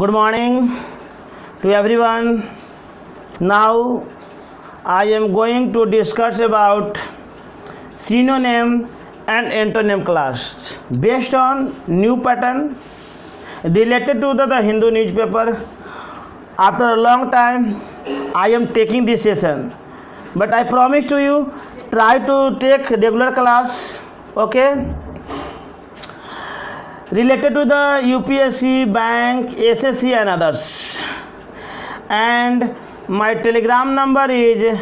Good morning to everyone. Now I am going to discuss about synonym and antonym class based on new pattern related to the Hindu newspaper. After a long time I am taking this session, but I promise to you try to take regular class, okay, related to the UPSC, bank, SSC and others. And my telegram number is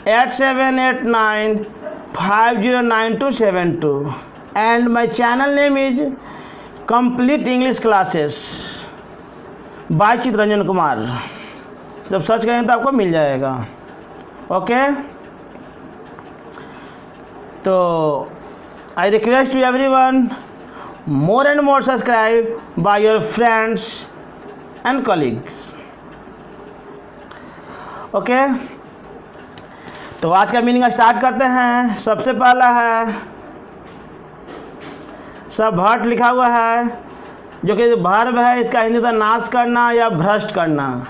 8789509272 and my channel name is Complete English Classes by Chitranjan Kumar. सब search करें तो आपको मिल जाएगा. Okay, तो I request to everyone more and more subscribe by your friends and colleagues. Okay, तो आज का meaning start करते हैं. सबसे पहला है सबहट लिखा हुआ है जो कि वर्ब है. इसका हिंदी था नाश करना या भ्रष्ट करना.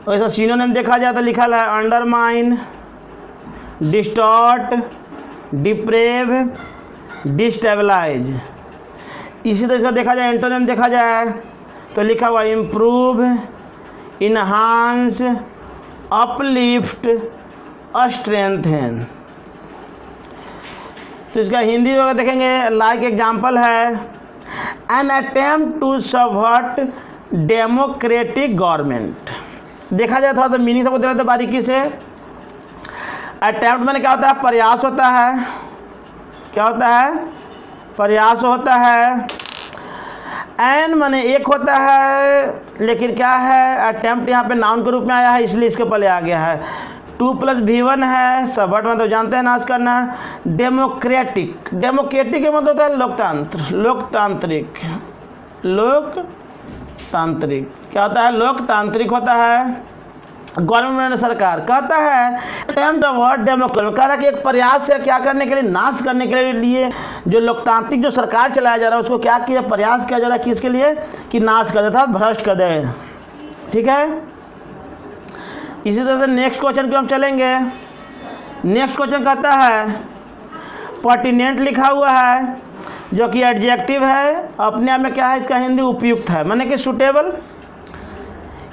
वैसा सिनोनिम देखा जाए तो लिखा है अंडरमाइन, डिस्टॉर्ट, डिप्रेव, डिस्टेबलाइज. इसी तरह से देखा जाए एंटोनिम देखा जाए तो लिखा हुआ इम्प्रूव, इन्हांस, अपलिफ्ट, स्ट्रेंथन. तो इसका हिंदी अगर देखेंगे लाइक एग्जाम्पल है an attempt to subvert democratic government. देखा जाए थोड़ा सा मीनिंग सबको देना था बारीकी से. अटेम्प्ट मैंने क्या होता है, प्रयास होता है. क्या होता है, प्रयास होता है. एन माने एक होता है, लेकिन क्या है अटेम्प्ट यहाँ पे नाउन के रूप में आया है इसलिए इसके पहले आ गया है. 2+V1 है. सबवर्ट मतलब जानते हैं नाश करना. डेमोक्रेटिक, डेमोक्रेटिक का मतलब होता है लोकतंत्र, लोकतांत्रिक, लोकतांत्रिक. क्या होता है, लोकतांत्रिक होता है. गवर्नमेंट सरकार कहता है अटेम्प्ट ऑफ डेमोक्रेसी, कह रहा है कि एक प्रयास है क्या करने के लिए, नाश करने के लिए. जो लोकतांत्रिक जो सरकार चलाया जा रहा है उसको क्या किया, प्रयास किया जा रहा है किसके लिए, कि नाश कर देता, भ्रष्ट कर दे. ठीक है. इसी तरह से नेक्स्ट क्वेश्चन की हम चलेंगे. नेक्स्ट क्वेश्चन कहता है पर्टिनेंट लिखा हुआ है जो कि एडजेक्टिव है. अपने आप में क्या है, इसका हिंदी उपयुक्त है, माने कि सूटेबल.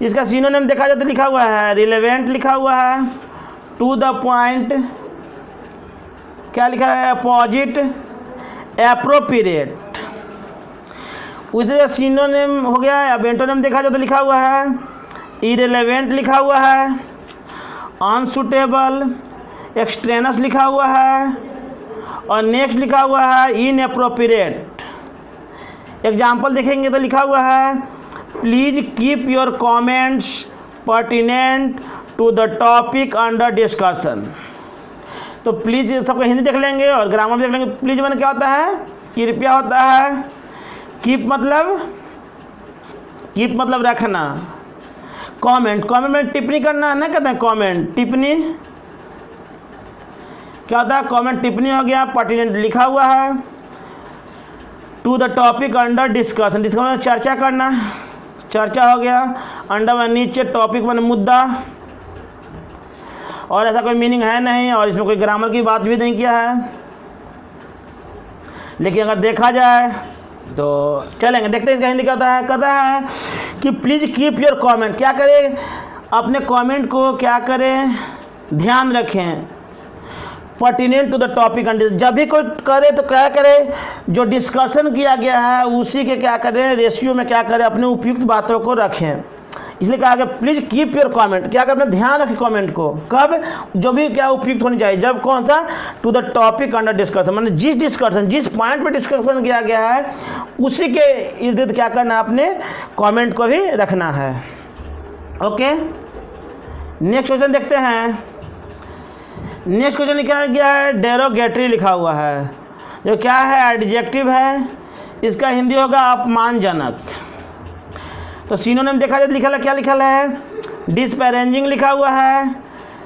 इसका सिनोनिम देखा जाए तो लिखा हुआ है रिलेवेंट लिखा हुआ है, टू द पॉइंट, क्या लिखा है, अपोजिट, एप्रोप्रिएट. उसे सिनोनिम हो गया. अब एंटोनिम देखा जाए तो लिखा हुआ है इरेलेवेंट लिखा हुआ है, अनसूटेबल, एक्सट्रेनस लिखा हुआ है और नेक्स्ट लिखा हुआ है इनएप्रोप्रिएट. एग्जाम्पल देखेंगे तो लिखा हुआ है please keep your comments pertinent to the topic under discussion. तो प्लीज सबको हिंदी देख लेंगे और ग्रामर देख लेंगे. प्लीज मैंने क्या होता है, कृपया होता है. कीप मतलब रखना. कमेंट, कमेंट में टिप्पणी करना ना, कहते हैं कमेंट, टिप्पणी. क्या होता है, कमेंट टिप्पणी हो गया. पर्टिनेंट लिखा हुआ है to the topic under discussion, discussion में चर्चा करना, चर्चा हो गया. अंडर में नीचे, टॉपिक में मुद्दा. और ऐसा कोई मीनिंग है नहीं और इसमें कोई ग्रामर की बात भी नहीं किया है. लेकिन अगर देखा जाए तो चलेंगे, देखते हैं इसका हिंदी क्या होता है. कहता है कि प्लीज कीप योर कमेंट, क्या करें, अपने कमेंट को क्या करें, ध्यान रखें. Pertinent to the topic under, जब भी कोई करे तो क्या करे, जो डिस्कशन किया गया है उसी के क्या करें, रेशियो में क्या करें, अपने उपयुक्त बातों को रखें. इसलिए कहा गया प्लीज कीप योर कमेंट, क्या करें, अपने ध्यान रखें कमेंट को. कब, जो भी क्या उपयुक्त होनी चाहिए, जब कौन सा, to the topic under discussion, मतलब जिस डिस्कशन, जिस पॉइंट पे डिस्कशन किया गया है उसी के इर्द गिर्द क्या करना है, अपने कमेंट को भी रखना है. ओके, नेक्स्ट क्वेश्चन देखते हैं. नेक्स्ट क्वेश्चन लिखा गया है डेरोगेटरी लिखा हुआ है जो क्या है, एडजेक्टिव है. इसका हिंदी होगा अपमानजनक. तो सिनोनिम देखा जाए तो लिखा है, क्या लिखा है, डिस्पैरेजिंग लिखा हुआ है,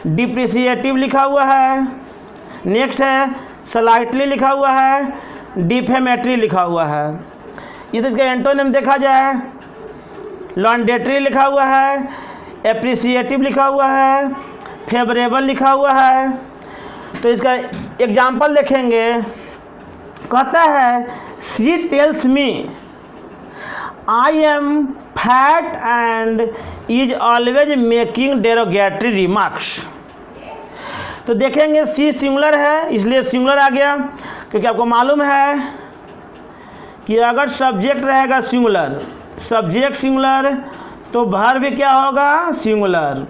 डिप्रिसिएटिव लिखा हुआ है. नेक्स्ट है स्लाइटली लिखा हुआ है, डिफेमेटरी लिखा हुआ है. ये तो इसका एंटोनिम देखा जाए लॉन्डेटरी लिखा हुआ है, एप्रिसिएटिव लिखा हुआ है, फेवरेबल लिखा हुआ है। तो इसका एग्जाम्पल देखेंगे। कहता है she tells me I am fat and is always making derogatory remarks. तो देखेंगे सी सिंगुलर है इसलिए सिंगुलर आ गया, क्योंकि आपको मालूम है कि अगर सब्जेक्ट रहेगा सिंगुलर, सब्जेक्ट सिंगुलर, तो वर्ब भी क्या होगा सिंगुलर।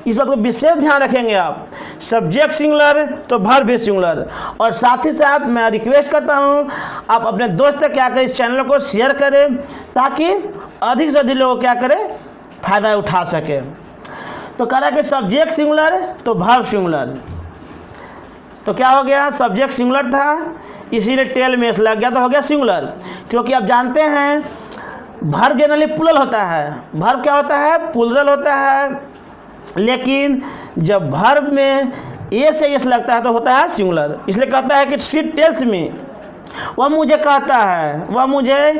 इस बात को विशेष ध्यान रखेंगे आप, सब्जेक्ट सिंगुलर तो वर्ब भी सिंगुलर। और साथ ही साथ मैं रिक्वेस्ट करता हूँ आप अपने दोस्त तक क्या करें, इस चैनल को शेयर करें ताकि अधिक से अधिक लोग क्या करें फ़ायदा उठा सके। तो कह रहा है कि सब्जेक्ट सिंगुलर तो वर्ब सिंगुलर, तो क्या हो गया सब्जेक्ट सिंगुलर था इसीलिए टेल में एस लग गया तो हो गया सिंगुलर। क्योंकि आप जानते हैं वर्ब जनरली प्लूरल होता है, वर्ब क्या होता है प्लूरल होता है, लेकिन जब वर्ब में ए से एस लगता है तो होता है सिंगुलर। इसलिए कहता है कि शी टेल्स मी, वह मुझे कहता है, वह मुझे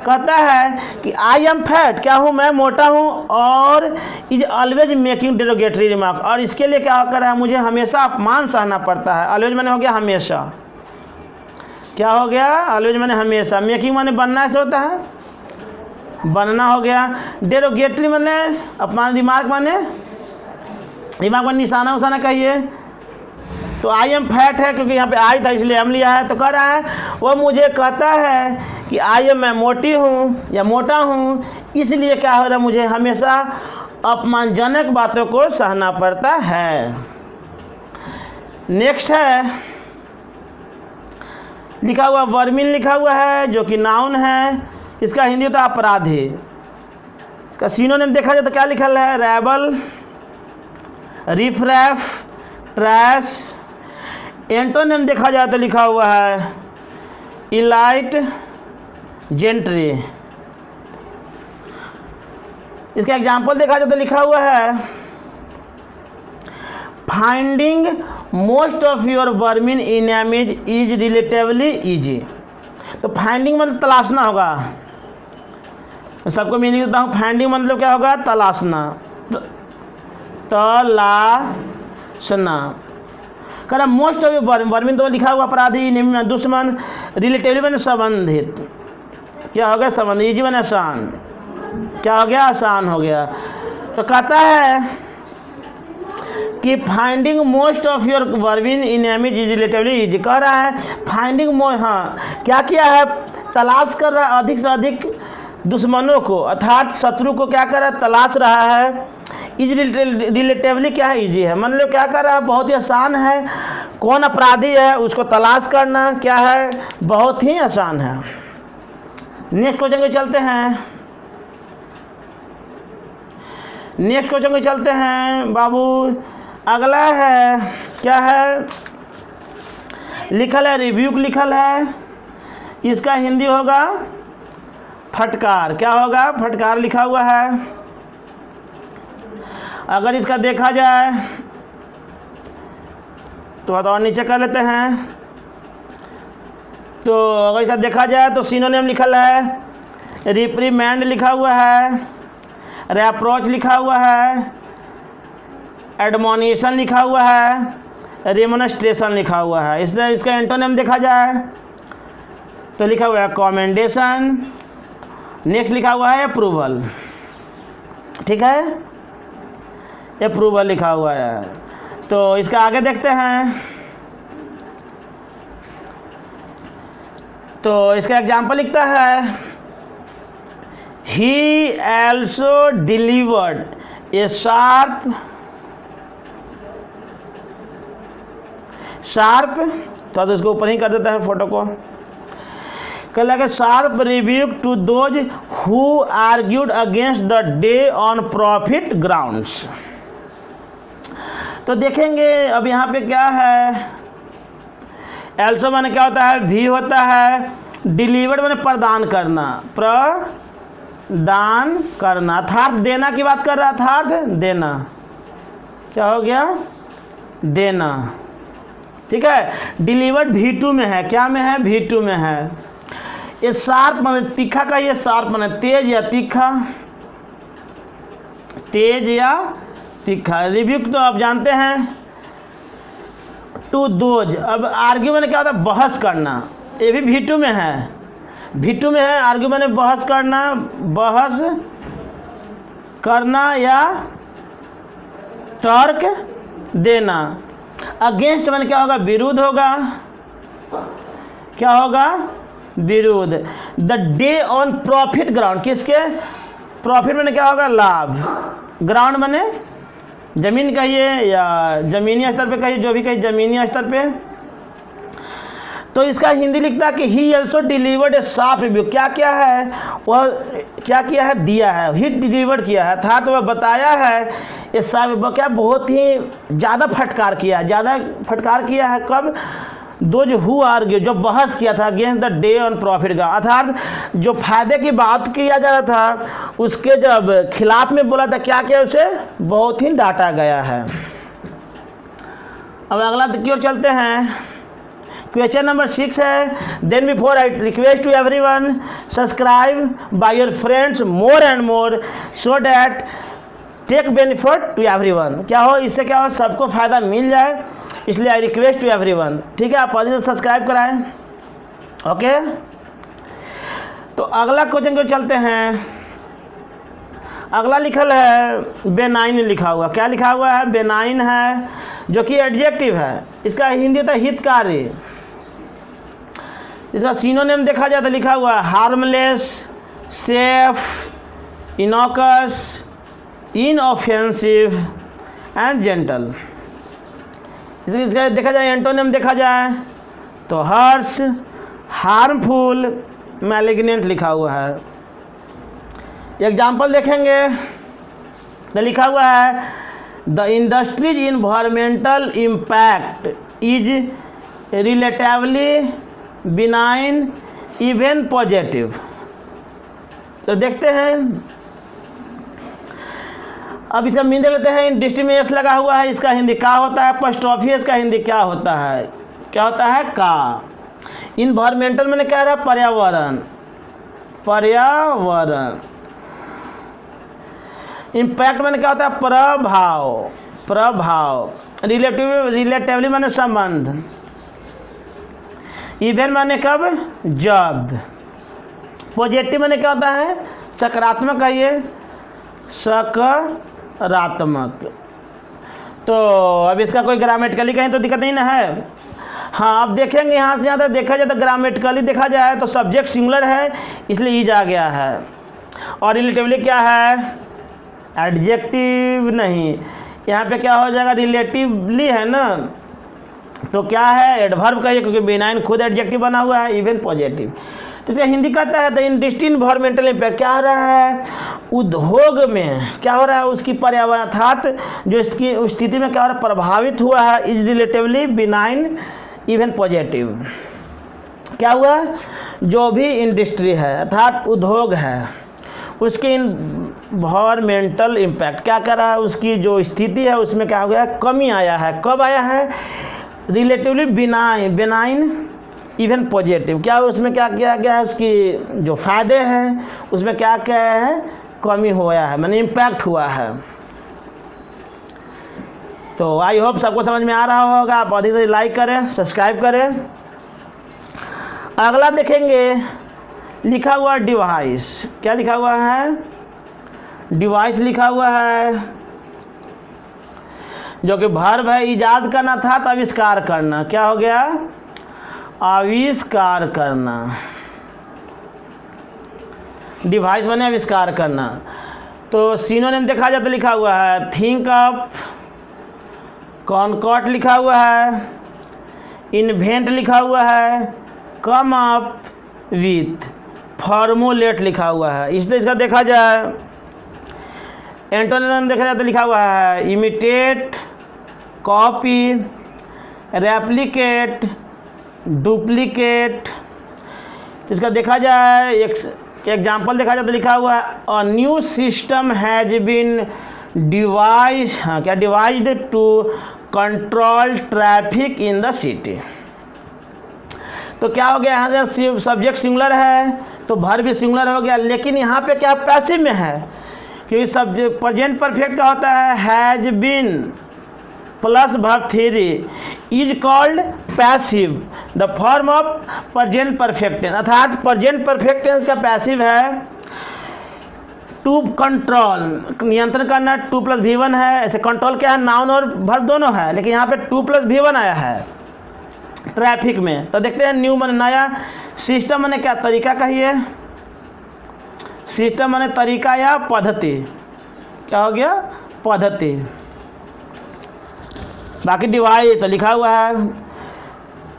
कहता है कि आई एम फैट, क्या हूँ मैं मोटा हूँ, और is always making derogatory remark, और इसके लिए क्या कर रहा है मुझे हमेशा अपमान सहना पड़ता है। ऑलवेज मैंने हो गया हमेशा, क्या हो गया ऑलवेज मैंने हमेशा, मेकिंग मैंने बनना से होता है बनना हो गया, डेरोगेटरी मैंने अपमान, रिमार्क मैंने रिमार्क में निशाना उसाना कहिए। तो आई एम फैट है क्योंकि यहाँ पे आई था इसलिए हम लिया है। तो कह रहा है वो मुझे कहता है कि आई एम मैं मोटी हूँ या मोटा हूँ, इसलिए क्या हो रहा है मुझे हमेशा अपमानजनक बातों को सहना पड़ता है। नेक्स्ट है लिखा हुआ वर्मिन लिखा हुआ है जो कि नाउन है, इसका हिंदी होता है अपराधी। इसका सिनोनिम देखा जाए तो क्या लिखा है रैबल, रिफरैफ, ट्रैश। एंटोनिम देखा जाए तो लिखा हुआ है इलाइट, जेंट्री। इसका एग्जाम्पल देखा जाए तो लिखा हुआ है finding most of your vermin in image is relatively easy. तो फाइंडिंग मतलब तलाशना होगा, मैं सबको मीनिंग देता हूँ। फाइंडिंग मतलब क्या होगा तलाशना, तलाशना। कह मोस्ट ऑफ वर्मिन तो लिखा हुआ अपराधी, निम्न दुश्मन, रिलेटिवली मैंने संबंधित, क्या हो गया संबंधित, इजी मैंने आसान, क्या हो गया आसान हो गया। तो कहता है कि finding most of your vermin in image is relatively easy. कह रहा है फाइंडिंग मोस्ट, हाँ क्या किया है तलाश कर रहा है अधिक से अधिक दुश्मनों को, अर्थात शत्रु को क्या कर रहा है तलाश रहा है। इज रिलेटिवली क्या है इजी है, मतलब क्या कर रहा है बहुत ही आसान है। कौन अपराधी है उसको तलाश करना क्या है बहुत ही आसान है। नेक्स्ट क्वेश्चन पे चलते हैं, नेक्स्ट क्वेश्चन पे चलते हैं बाबू। अगला है क्या है लिखल है रिव्यूक लिखल है, इसका हिंदी होगा फटकार। क्या होगा फटकार लिखा हुआ है। अगर इसका देखा जाए तो और नीचे कर लेते हैं। तो अगर इसका देखा जाए तो सिनोनिम लिखल है रिप्रीमेंड लिखा हुआ है, रेप्रोच लिखा हुआ है, एडमोनिशन लिखा हुआ है, रेमोनेस्ट्रेशन लिखा हुआ है। इसलिए इसका एंटोनिम देखा जाए तो लिखा हुआ है कमेंडेशन। नेक्स्ट लिखा हुआ है अप्रूवल, ठीक है अप्रूवल लिखा हुआ है। तो इसका आगे देखते हैं। तो इसका एग्जाम्पल लिखता है ही also delivered a sharp तो इसको ऊपर ही कर देता है फोटो को। कह लगा sharp rebuke to those who argued against the day on profit grounds. तो देखेंगे अब यहाँ पे क्या है एल्सो माने क्या होता है भी होता है, डिलीवर्ड माने प्रदान करना, प्रदान करना अर्थात देना की बात कर रहा अर्थात देना। क्या हो गया देना, ठीक है। डिलीवर्ड V2 में है, क्या में है V2 में है। ये शार्प माने तीखा का, ये शार्प माने तेज या तीखा, तेज या तीखा। रिब्यूक तो आप जानते हैं, टू दोज। अब आर्ग्यू मैंने क्या होता है, बहस करना, ये भी V2 में है, V2 में है। आर्ग्यू मैंने बहस करना या तर्क देना। अगेंस्ट मैंने क्या होगा, विरुद्ध होगा, क्या होगा, विरुद्ध। The day on profit ground, किसके, प्रॉफिट मैंने क्या होगा, लाभ। ग्राउंड मैंने जमीन कहिए या जमीनी स्तर पे कहिए, जो भी कहिए जमीनी स्तर पे। तो इसका हिंदी लिखता है कि he also delivered A sharp review. क्या क्या है, वह क्या किया है, दिया है, ही डिलीवर्ड किया है, अर्थात वह बताया है ये शार्प रिव्यू, क्या बहुत ही ज़्यादा फटकार किया है। कब, दो जो हु आर्ग्यू, जो बहस किया था against the day on profit का, अर्थात जो फायदे की बात किया जा रहा था उसके जब खिलाफ में बोला था, क्या क्या उसे बहुत ही डांटा गया है। अब अगला की ओर चलते हैं। क्वेश्चन नंबर 6 है, then before I request to everyone subscribe by your friends more and more so that take benefit to everyone. क्या हो, इससे क्या हो, सबको फ़ायदा मिल जाए, इसलिए आई रिक्वेस्ट टू एवरीवन। ठीक है, आप पहले से सब्सक्राइब कराएं। ओके, तो अगला क्वेश्चन को चलते हैं। अगला लिखल है बेनाइन लिखा हुआ। क्या लिखा हुआ है, बेनाइन है, जो कि एडजेक्टिव है। इसका हिंदी होता है हितकारी। इसका सिनोनिम देखा जाए तो लिखा हुआ है harmless, safe, इनोकस, inoffensive and gentle. इसका देखा जाए एंटोनिम देखा जाए तो हर्ष, हार्मफुल, मैलिग्नेंट लिखा हुआ है। एग्जाम्पल देखेंगे तो लिखा हुआ है the industries environmental impact is relatively benign even positive. तो देखते हैं, अब इसका मीन देख लेते हैं। इंडस्ट्री में एस लगा हुआ है, इसका हिंदी का होता है, अपॉस्ट्रोफी इसका हिंदी क्या होता है, का। इन्वायरमेंटल मैंने कह रहा है पर्यावरण। इम्पैक्ट मैंने क्या होता है, प्रभाव। रिलेटिवली मैंने संबंध। इवन मैंने कब, जब। पॉजिटिव मैंने क्या होता है, सकारात्मक है, ये सकारात्मक। तो अब इसका कोई ग्रामेटिकली कहीं तो दिक्कत नहीं ना है। हाँ, अब देखेंगे यहाँ से, यहाँ तक देखा जाए तो ग्रामेटिकली देखा जाए तो सब्जेक्ट सिंगुलर है, इसलिए ईज आ गया है। और रिलेटिवली क्या है, एडजेक्टिव नहीं, यहाँ पे क्या हो जाएगा, रिलेटिवली है ना, तो क्या है, एडवर्ब कहिए, क्योंकि बेनाइन खुद एडजेक्टिव बना हुआ है, इवन पॉजिटिव। तो इसका हिंदी कहता है द इंडस्ट्री इन्वायरमेंटल इम्पैक्ट। क्या हो रहा है, उद्योग में क्या हो रहा है, उसकी पर्यावरण अर्थात जो इसकी स्थिति में क्या हो रहा है, प्रभावित हुआ है, is relatively benign even positive. क्या हुआ, जो भी इंडस्ट्री है अर्थात उद्योग है, उसके इन्वायरमेंटल इम्पैक्ट क्या कर रहा है, उसकी जो स्थिति है उसमें क्या हो गया, कमी आया है। कब आया है, रिलेटिवली बिनाइन इवन पॉजिटिव। क्या उसमें क्या किया गया है, उसकी जो फ़ायदे हैं उसमें क्या क्या है, कमी हुआ है, मैंने इम्पैक्ट हुआ है। तो आई होप सबको समझ में आ रहा होगा। आप अधिक से लाइक करें, सब्सक्राइब करें। अगला देखेंगे, लिखा हुआ डिवाइस। क्या लिखा हुआ है, डिवाइस लिखा हुआ है, जो कि वर्ब है, ईजाद करना था तो आविष्कार करना। क्या हो गया, आविष्कार करना। डिवाइस बने आविष्कार करना। तो सिनोनिम देखा जाए तो लिखा हुआ है थिंक अप, कॉन्कॉट लिखा हुआ है, इन्वेंट लिखा हुआ है, कम अप विथ, फॉर्मुलेट लिखा हुआ है। इसलिए इसका देखा जाए एंटोनिम देखा जाए तो लिखा हुआ है इमिटेट, कॉपी, रेप्लिकेट, डुप्लीकेट। इसका देखा जाए एक एग्जाम्पल देखा जाए तो लिखा हुआ है a new system has been devised to control traffic in the city. तो क्या हो गया, यहाँ से सब्जेक्ट सिंगुलर है तो वर्ब भी सिंगुलर हो गया, लेकिन यहाँ पे क्या पैसिव में है, क्योंकि सब्जेक्ट प्रेजेंट परफेक्ट का होता है has been plus verb three is called passive the form of present perfect tense, अर्थात प्रेजेंट परफेक्ट टेंस का पैसिव है टू कंट्रोल, नियंत्रण करना, 2+V1 है। ऐसे कंट्रोल क्या है, नाउन और वर्ब दोनों है, लेकिन यहाँ पे 2+V1 आया है ट्रैफिक में। तो देखते हैं न्यू माने नया, सिस्टम माने क्या, तरीका कहिए, सिस्टम माने तरीका या पद्धति, क्या हो गया, पद्धति। बाकी डिवाइस तो लिखा हुआ है,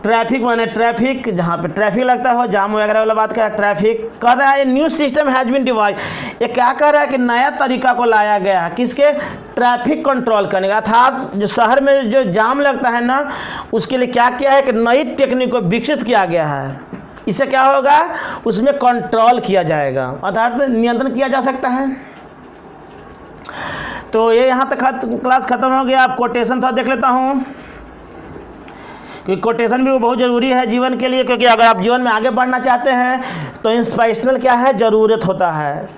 ट्रैफिक माने ट्रैफिक, जहाँ पे ट्रैफिक लगता हो, जाम वगैरह वाला बात कर, ट्रैफिक कर रहा है। New system has been devise, ये क्या कर रहा है कि नया तरीका को लाया गया है, किसके, ट्रैफिक कंट्रोल करने का, अर्थात जो शहर में जो जाम लगता है ना, उसके लिए क्या किया है कि नई टेक्निक को विकसित किया गया है। इससे क्या होगा, उसमें कंट्रोल किया जाएगा, अर्थात नियंत्रण किया जा सकता है। तो ये यहाँ तक क्लास खत्म हो गया। आप कोटेशन थोड़ा देख लेता हूँ, क्योंकि कोटेशन भी बहुत ज़रूरी है जीवन के लिए, क्योंकि अगर आप जीवन में आगे बढ़ना चाहते हैं तो इंस्पिरेशनल क्या है, ज़रूरत होता है।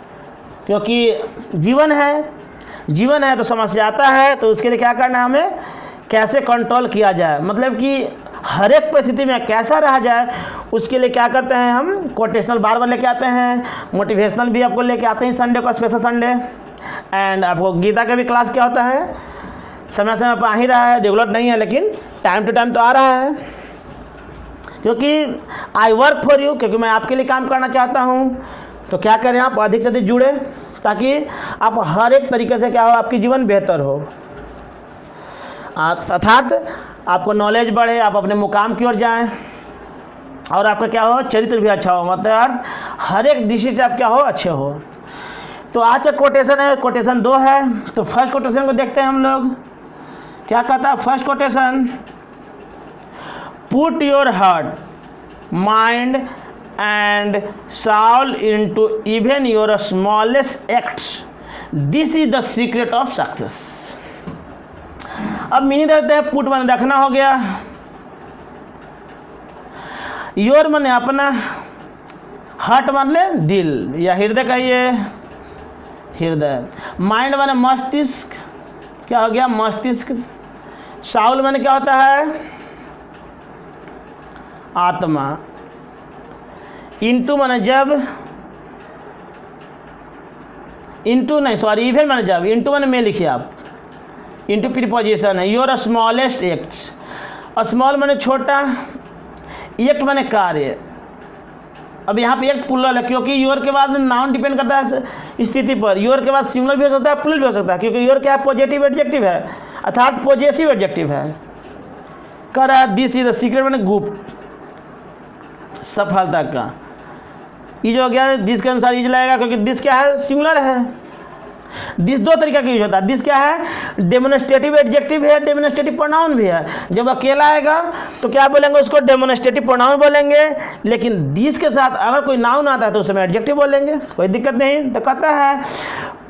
क्योंकि जीवन है तो समस्या आता है, तो उसके लिए क्या करना है, हमें कैसे कंट्रोल किया जाए, मतलब कि हर एक परिस्थिति में कैसा रहा जाए, उसके लिए क्या करते हैं, हम कोटेशनल बार बार लेके आते हैं। मोटिवेशनल भी आपको लेके आते हैं संडे को, स्पेशल संडे। एंड आपको गीता का भी क्लास क्या होता है, समय समय पर आ ही रहा है, रेगुलर नहीं है लेकिन टाइम टू टाइम तो आ रहा है, क्योंकि आई वर्क फॉर यू, क्योंकि मैं आपके लिए काम करना चाहता हूँ। तो क्या करें, आप अधिक से अधिक जुड़े, ताकि आप हर एक तरीके से क्या हो, आपकी जीवन बेहतर हो, अर्थात आपको नॉलेज बढ़े, आप अपने मुकाम की ओर जाएं, और आपका क्या हो, चरित्र भी अच्छा हो, मतलब हर एक दृष्टि से आप क्या हो, अच्छे हो। तो आज का कोटेशन है, कोटेशन 2 है। तो फर्स्ट कोटेशन को देखते हैं हम लोग, क्या कहता है first quotation, put your heart, mind and soul into even your smallest acts, this is the secret of success. अब मीनिंग देखते हैं, पुट माने रखना हो गया, योर माने अपना, हार्ट माने दिल या हृदय कहिए, हृदय, माइंड माने मस्तिष्क, क्या हो गया, मस्तिष्क, साउल माने क्या होता है, आत्मा, इंटू माने जब, इंटू नहीं सॉरी इवन माने जब, इंटू माने में लिखिए आप, इंटू प्रीपोजिशन है, योर स्मॉलेस्ट एक्ट्स, स्मॉल माने छोटा, एक्ट माने कार्य। अब यहाँ पे एक प्लुरल है, क्योंकि योर के बाद नाउन डिपेंड करता है स्थिति पर, योर के बाद सिंगुलर भी हो सकता है, प्लुरल भी हो सकता है, क्योंकि योर क्या है, पॉजिटिव एडजेक्टिव है, अर्थात पॉजेसिव एडजेक्टिव है। कर रहा है दिस इज द सीक्रेट माने गुप्त, सफलता का, इज हो गया, दिस के अनुसार इज लगेगा, क्योंकि दिस क्या है, सिंगुलर है। दिस 2 तरीका का यूज होता है, दिस क्या है, डेमोन्स्ट्रेटिव एडजेक्टिव है, डेमोन्स्ट्रेटिव प्रोनाउन भी है। जब अकेला आएगा तो क्या बोलेंगे, उसको डेमोन्स्ट्रेटिव प्रोनाउन बोलेंगे, लेकिन दिस के साथ अगर कोई नाउन आता है तो उसमें एडजेक्टिव बोलेंगे, कोई दिक्कत नहीं। तो कहता है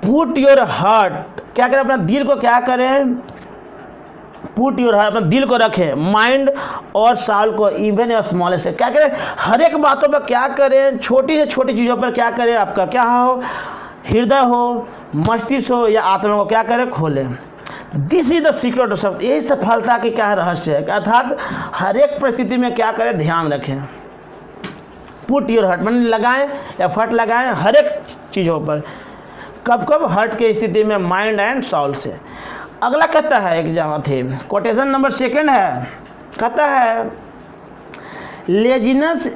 पुट योर हार्ट, क्या करें, अपना दिल को क्या करें, पुट योर हार्ट, अपना दिल को रखें, माइंड और साल को, इवन या स्मॉलेस्ट, क्या करें, हर एक बातों पर क्या करें, छोटी से छोटी चीज़ों पर क्या करें, आपका क्या हो, हृदय हो, मस्तिष्क हो या आत्मा को क्या करें, खोलें। This is the secret of success, यही सफलता की क्या है, रहस्य है, अर्थात हर एक परिस्थिति में क्या करें, ध्यान रखें। पुट योर हार्ट माने लगाएं, एफर्ट लगाएं हर एक चीज़ों पर, कब कब, हर्ट की स्थिति में, माइंड एंड सोल से। अगला कहता है, एग्जाम थे, कोटेशन नंबर 2 है, कहता है laziness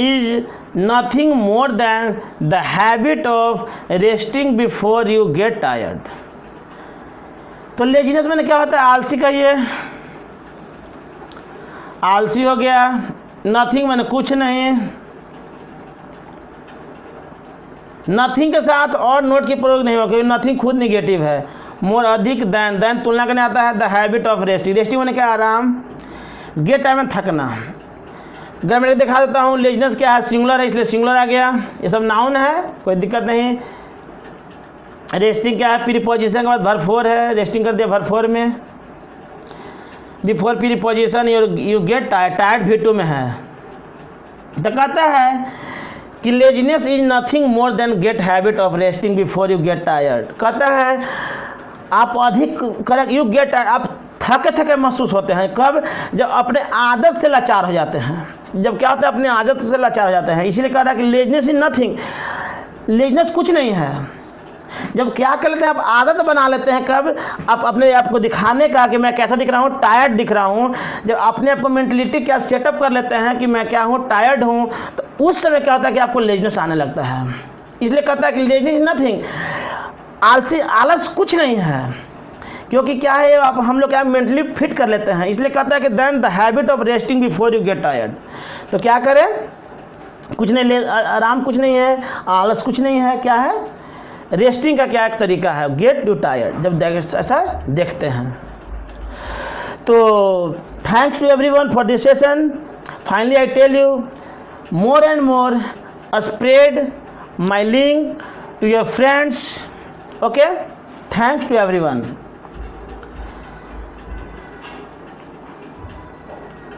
is nothing more than the habit of resting before you get tired। तो लेजीनेस में क्या होता है, आलसी का, ये आलसी हो गया। नथिंग मैंने कुछ नहीं, नथिंग के साथ और नोट की प्रयोग नहीं होगा, क्योंकि नथिंग खुद निगेटिव है। मोर अधिक, दैन तुलना करने आता है। The habit of resting, resting मैंने क्या, आराम। गेट टाइम में थकना। ग्रामर दिखा देता हूँ, लेजनेस क्या है, सिंगुलर है इसलिए सिंगुलर आ गया, ये सब नाउन है, कोई दिक्कत नहीं। रेस्टिंग क्या है, प्रीपोजिशन के बाद वर्ब 4 है, रेस्टिंग कर दिया वर्ब 4 में। Before preposition you get tired, tired V2 में है। तो कहता है कि laziness is nothing more than get habit of resting before you get tired. कहता है आप अधिक करेक्ट यू गेट टायर्ड, आप थके थके महसूस होते हैं कब? जब अपने आदत से लाचार हो जाते हैं। जब क्या होता है अपने आदत से लाचार हो जाते हैं। इसलिए कह रहा है कि लेजनेस इज नथिंग, लेजनेस कुछ नहीं है। जब क्या कर लेते हैं आप आदत बना लेते हैं कब? आप अपने आप को दिखाने का कि मैं कैसा दिख रहा हूँ, टायर्ड दिख रहा हूँ। जब अपने आप को मेंटलिटी क्या सेटअप कर लेते हैं कि मैं क्या हूँ, टायर्ड हूँ, तो उस समय क्या होता है कि आपको लेजनेस आने लगता है। इसलिए कहता है कि लेजनेस इज नथिंग, आलसी आलस कुछ नहीं है। क्योंकि क्या है आप हम लोग क्या मेंटली फिट कर लेते हैं। इसलिए कहता है कि then the habit of resting before you get tired. तो क्या करें? कुछ नहीं, आराम कुछ नहीं है, आलस कुछ नहीं है। क्या है? रेस्टिंग का क्या एक तरीका है, गेट यू टायर्ड, जब ऐसा देखते हैं। तो thanks to everyone for this session. Finally I tell you more and more spread my link to your friends. Okay, thanks to everyone.